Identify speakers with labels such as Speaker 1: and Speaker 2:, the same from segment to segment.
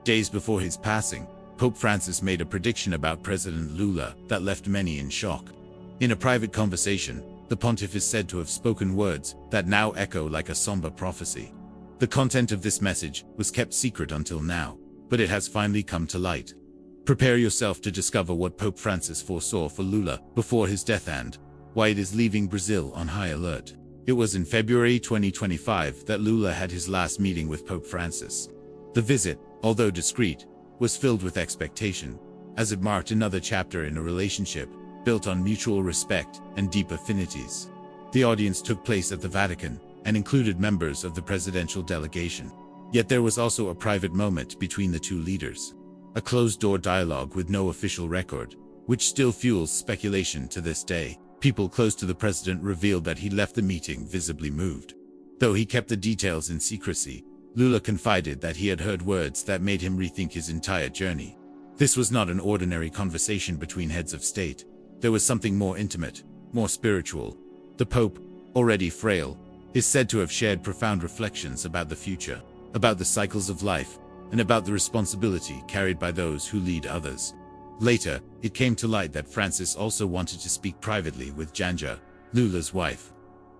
Speaker 1: Days before his passing, Pope Francis made a prediction about President Lula that left many in shock. In a private conversation, the pontiff is said to have spoken words that now echo like a somber prophecy. The content of this message was kept secret until now, but it has finally come to light. Prepare yourself to discover what Pope Francis foresaw for Lula before his death and why it is leaving Brazil on high alert. It was in February 2025 that Lula had his last meeting with Pope Francis. The visit, although discreet, was filled with expectation, as it marked another chapter in a relationship built on mutual respect and deep affinities. The audience took place at the Vatican and included members of the presidential delegation. Yet there was also a private moment between the two leaders. A closed-door dialogue with no official record, which still fuels speculation to this day. People close to the president revealed that he left the meeting visibly moved. Though he kept the details in secrecy, Lula confided that he had heard words that made him rethink his entire journey. This was not an ordinary conversation between heads of state. There was something more intimate, more spiritual. The Pope, already frail, is said to have shared profound reflections about the future, about the cycles of life, and about the responsibility carried by those who lead others. Later, it came to light that Francis also wanted to speak privately with Janja, Lula's wife.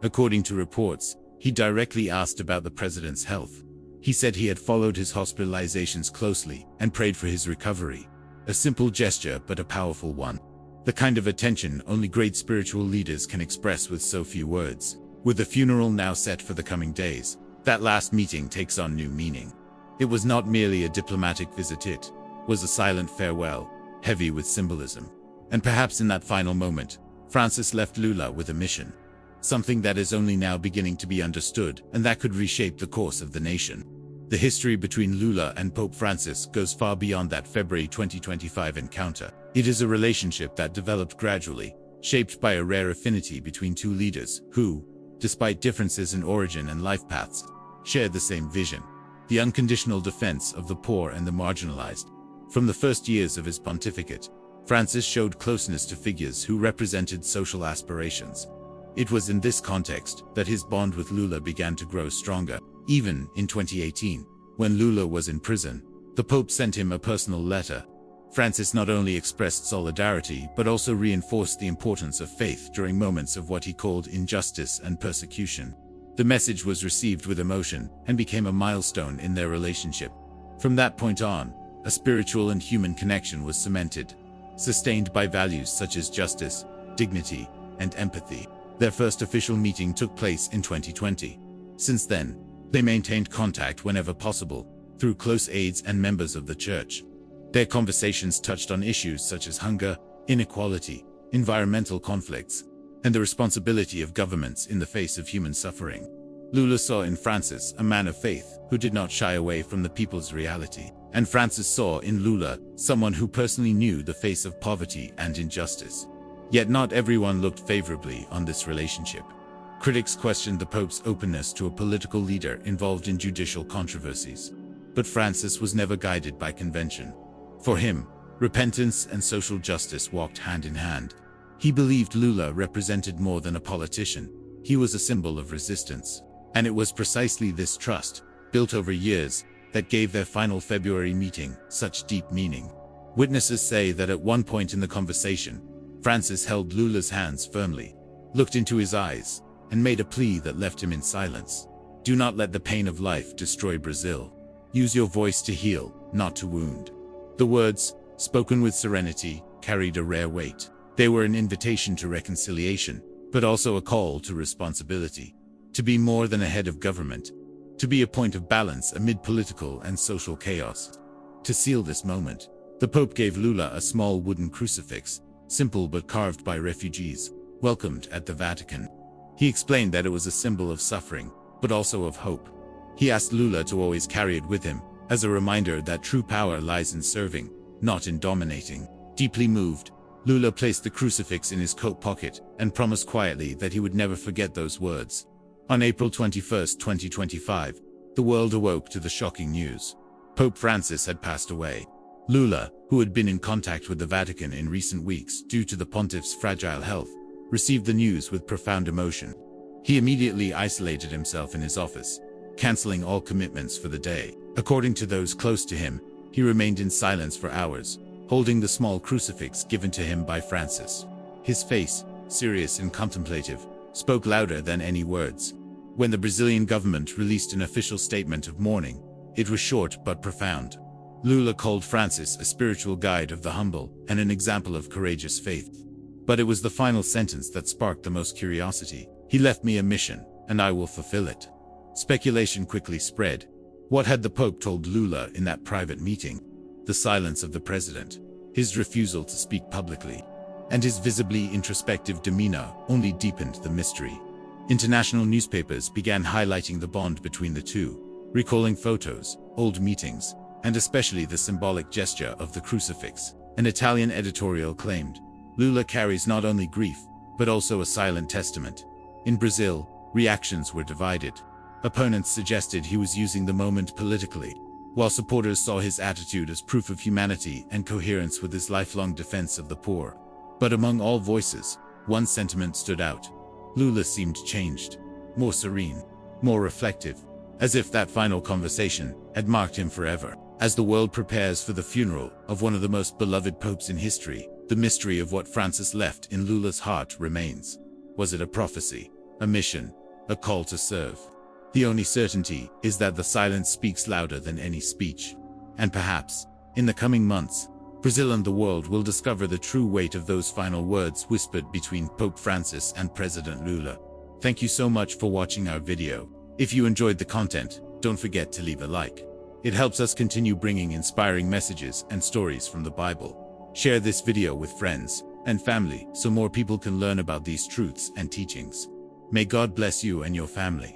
Speaker 1: According to reports, he directly asked about the president's health. He said he had followed his hospitalizations closely and prayed for his recovery. A simple gesture, but a powerful one. The kind of attention only great spiritual leaders can express with so few words. With the funeral now set for the coming days, that last meeting takes on new meaning. It was not merely a diplomatic visit, it was a silent farewell, heavy with symbolism. And perhaps in that final moment, Francis left Lula with a mission. Something that is only now beginning to be understood and that could reshape the course of the nation. The history between Lula and Pope Francis goes far beyond that February 2025 encounter. It is a relationship that developed gradually, shaped by a rare affinity between two leaders who, despite differences in origin and life paths, shared the same vision: the unconditional defense of the poor and the marginalized. From the first years of his pontificate, Francis showed closeness to figures who represented social aspirations. It was in this context that his bond with Lula began to grow stronger. Even in 2018, when Lula was in prison, the Pope sent him a personal letter. Francis not only expressed solidarity but also reinforced the importance of faith during moments of what he called injustice and persecution. The message was received with emotion and became a milestone in their relationship. From that point on, a spiritual and human connection was cemented, sustained by values such as justice, dignity, and empathy. Their first official meeting took place in 2020. Since then, they maintained contact whenever possible, through close aides and members of the church. Their conversations touched on issues such as hunger, inequality, environmental conflicts, and the responsibility of governments in the face of human suffering. Lula saw in Francis a man of faith who did not shy away from the people's reality, and Francis saw in Lula someone who personally knew the face of poverty and injustice. Yet not everyone looked favorably on this relationship. Critics questioned the Pope's openness to a political leader involved in judicial controversies. But Francis was never guided by convention. For him, repentance and social justice walked hand in hand. He believed Lula represented more than a politician. He was a symbol of resistance. And it was precisely this trust, built over years, that gave their final February meeting such deep meaning. Witnesses say that at one point in the conversation, Francis held Lula's hands firmly, looked into his eyes, and made a plea that left him in silence. Do not let the pain of life destroy Brazil. Use your voice to heal, not to wound. The words, spoken with serenity, carried a rare weight. They were an invitation to reconciliation, but also a call to responsibility. To be more than a head of government. To be a point of balance amid political and social chaos. To seal this moment, the Pope gave Lula a small wooden crucifix, simple but carved by refugees, welcomed at the Vatican. He explained that it was a symbol of suffering, but also of hope. He asked Lula to always carry it with him, as a reminder that true power lies in serving, not in dominating. Deeply moved, Lula placed the crucifix in his coat pocket and promised quietly that he would never forget those words. On April 21, 2025, the world awoke to the shocking news. Pope Francis had passed away. Lula, who had been in contact with the Vatican in recent weeks due to the pontiff's fragile health, received the news with profound emotion. He immediately isolated himself in his office, canceling all commitments for the day. According to those close to him, he He remained in silence for hours, holding the small crucifix given to him by Francis. His face, serious and contemplative, spoke louder than any words. When the Brazilian government released an official statement of mourning, it was short but profound. Lula called Francis a spiritual guide of the humble and an example of courageous faith. But it was the final sentence that sparked the most curiosity. "He left me a mission, and I will fulfill it." Speculation quickly spread. What had the Pope told Lula in that private meeting? The silence of the president, his refusal to speak publicly, and his visibly introspective demeanor only deepened the mystery. International newspapers began highlighting the bond between the two, recalling photos, old meetings, and especially the symbolic gesture of the crucifix. An Italian editorial claimed, "Lula carries not only grief, but also a silent testament." In Brazil, reactions were divided. Opponents suggested he was using the moment politically, while supporters saw his attitude as proof of humanity and coherence with his lifelong defense of the poor. But among all voices, one sentiment stood out. Lula seemed changed, more serene, more reflective, as if that final conversation had marked him forever. As the world prepares for the funeral of one of the most beloved popes in history, the mystery of what Francis left in Lula's heart remains. Was it a prophecy, a mission, a call to serve? The only certainty is that the silence speaks louder than any speech. And perhaps, in the coming months, Brazil and the world will discover the true weight of those final words whispered between Pope Francis and President Lula. Thank you so much for watching our video. If you enjoyed the content, don't forget to leave a like. It helps us continue bringing inspiring messages and stories from the Bible. Share this video with friends and family so more people can learn about these truths and teachings. May God bless you and your family.